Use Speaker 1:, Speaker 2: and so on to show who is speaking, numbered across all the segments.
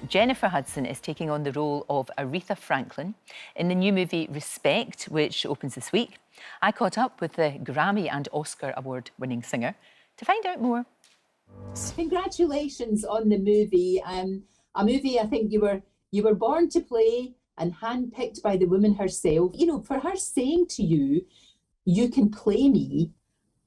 Speaker 1: Jennifer Hudson is taking on the role of Aretha Franklin in the new movie Respect, which opens this week. I caught up with the Grammy and Oscar award-winning singer to find out more.
Speaker 2: Congratulations on the movie. A movie I think you were born to play and handpicked by the woman herself. You know, for her saying to you, "You can play me,"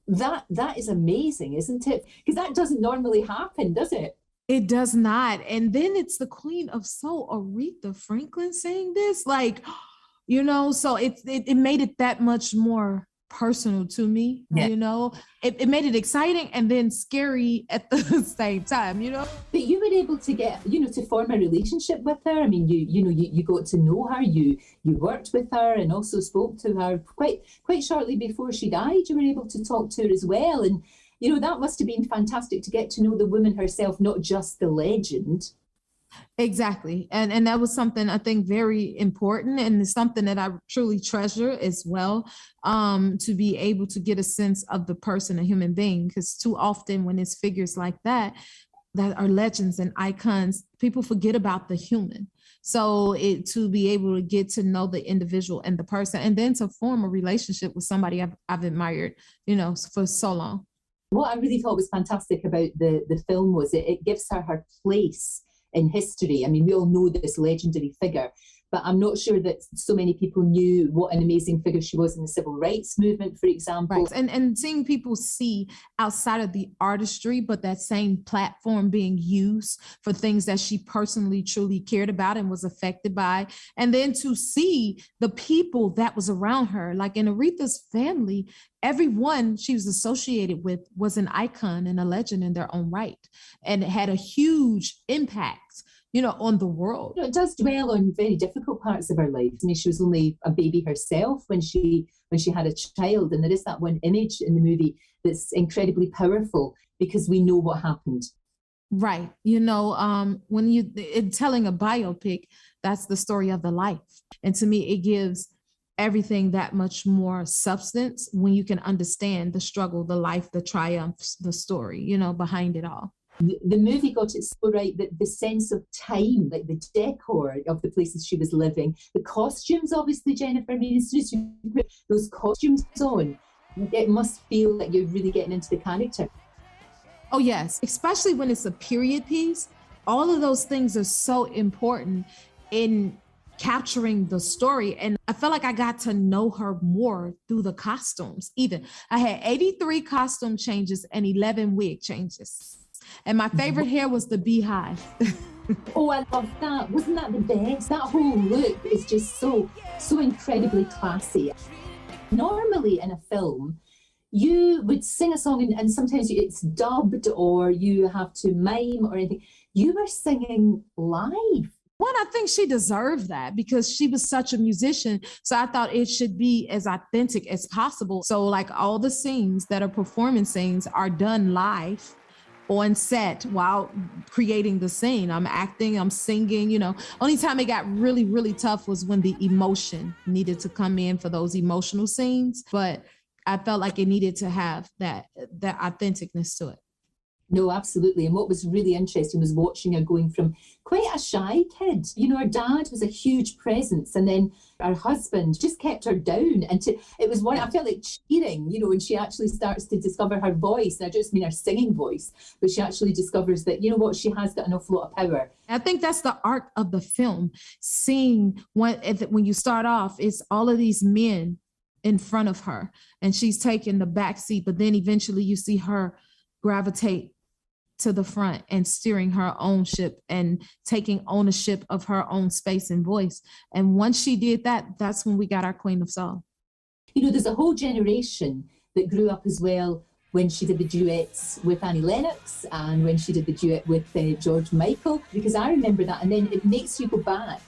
Speaker 2: that is amazing, isn't it? Because that doesn't normally happen, does it?
Speaker 3: It does not. And then it's the Queen of Soul, Aretha Franklin, saying this, like, you know, so it made it that much more personal to me. Yeah. You know, it made it exciting and then scary at the same time, you know.
Speaker 2: But you were able to get, you know, to form a relationship with her. I mean, you got to know her, you worked with her and also spoke to her quite shortly before she died. You were able to talk to her as well. And you know, that must have been fantastic to get to know the woman herself, not just the legend.
Speaker 3: Exactly. And that was something I think very important, and it's something that I truly treasure as well, to be able to get a sense of the person, a human being, because too often when it's figures like that are legends and icons, people forget about the human. So to be able to get to know the individual and the person, and then to form a relationship with somebody I've admired, you know, for so long.
Speaker 2: What I really thought was fantastic about the film was it gives her place in history. I mean, we all know this legendary figure, but I'm not sure that so many people knew what an amazing figure she was in the civil rights movement, for example.
Speaker 3: Right. And seeing people see outside of the artistry, but that same platform being used for things that she personally truly cared about and was affected by. And then to see the people that was around her, like in Aretha's family, everyone she was associated with was an icon and a legend in their own right. And it had a huge impact, you know, on the world.
Speaker 2: You know, it does dwell on very difficult parts of her life. I mean, she was only a baby herself when she had a child. And there is that one image in the movie that's incredibly powerful because we know what happened.
Speaker 3: Right. You know, when in telling a biopic, that's the story of the life. And to me, it gives everything that much more substance when you can understand the struggle, the life, the triumphs, the story, you know, behind it all.
Speaker 2: The movie got it so right that the sense of time, like the decor of the places she was living, the costumes, obviously, Jennifer, I mean, as soon as you put those costumes on, it must feel like you're really getting into the character.
Speaker 3: Oh, yes, especially when it's a period piece. All of those things are so important in capturing the story. And I felt like I got to know her more through the costumes. Even I had 83 costume changes and 11 wig changes. And my favorite hair was the beehive.
Speaker 2: Oh, I love that. Wasn't that the best? That whole look is just so incredibly classy. Normally in a film, you would sing a song and sometimes it's dubbed or you have to mime or anything. You were singing live.
Speaker 3: One, I think she deserved that because she was such a musician. So I thought it should be as authentic as possible. So like all the scenes that are performance scenes are done live on set while creating the scene. I'm acting, I'm singing, you know. Only time it got really, really tough was when the emotion needed to come in for those emotional scenes. But I felt like it needed to have that authenticness to it.
Speaker 2: No, absolutely. And what was really interesting was watching her going from quite a shy kid. You know, her dad was a huge presence, and then her husband just kept her down. And it was one, I felt like cheering, you know, when she actually starts to discover her voice. And I just mean her singing voice, but she actually discovers that, you know what, she has got an awful lot of power.
Speaker 3: I think that's the arc of the film. Seeing when you start off, it's all of these men in front of her, and she's taking the back seat, but then eventually you see her gravitate to the front and steering her own ship and taking ownership of her own space and voice. And once she did that, that's when we got our Queen of Soul.
Speaker 2: You know, there's a whole generation that grew up as well when she did the duets with Annie Lennox and when she did the duet with George Michael, because I remember that. And then it makes you go back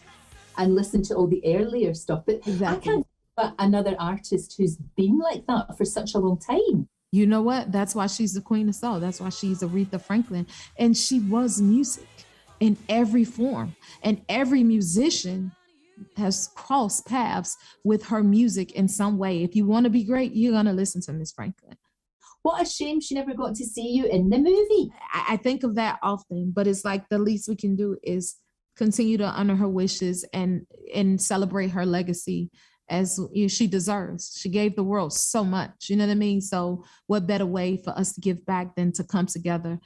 Speaker 2: and listen to all the earlier stuff. But exactly. I can't think of another artist who's been like that for such a long time.
Speaker 3: You know what? That's why she's the Queen of Soul. That's why she's Aretha Franklin. And she was music in every form. And every musician has crossed paths with her music in some way. If you want to be great, you're going to listen to Miss Franklin.
Speaker 2: What a shame she never got to see you in the movie.
Speaker 3: I think of that often, but it's like the least we can do is continue to honor her wishes and celebrate her legacy as she deserves. She gave the world so much, you know what I mean? So what better way for us to give back than to come together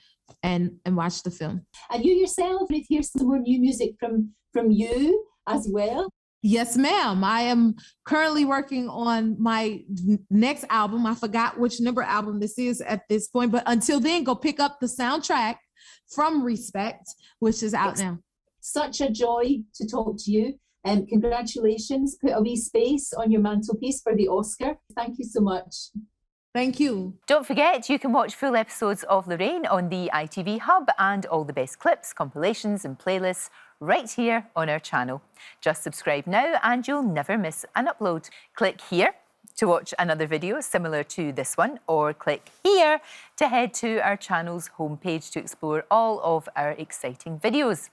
Speaker 3: and watch the film.
Speaker 2: And you yourself, we'd hear some more new music from you as well.
Speaker 3: Yes, ma'am. I am currently working on my next album. I forgot which number album this is at this point, but until then, go pick up the soundtrack from Respect, which is out now.
Speaker 2: Such a joy to talk to you. And congratulations. Put a wee space on your mantelpiece for the Oscar. Thank you so much.
Speaker 3: Thank you.
Speaker 1: Don't forget, you can watch full episodes of Lorraine on the ITV Hub and all the best clips, compilations and playlists right here on our channel. Just subscribe now and you'll never miss an upload. Click here to watch another video similar to this one, or click here to head to our channel's homepage to explore all of our exciting videos.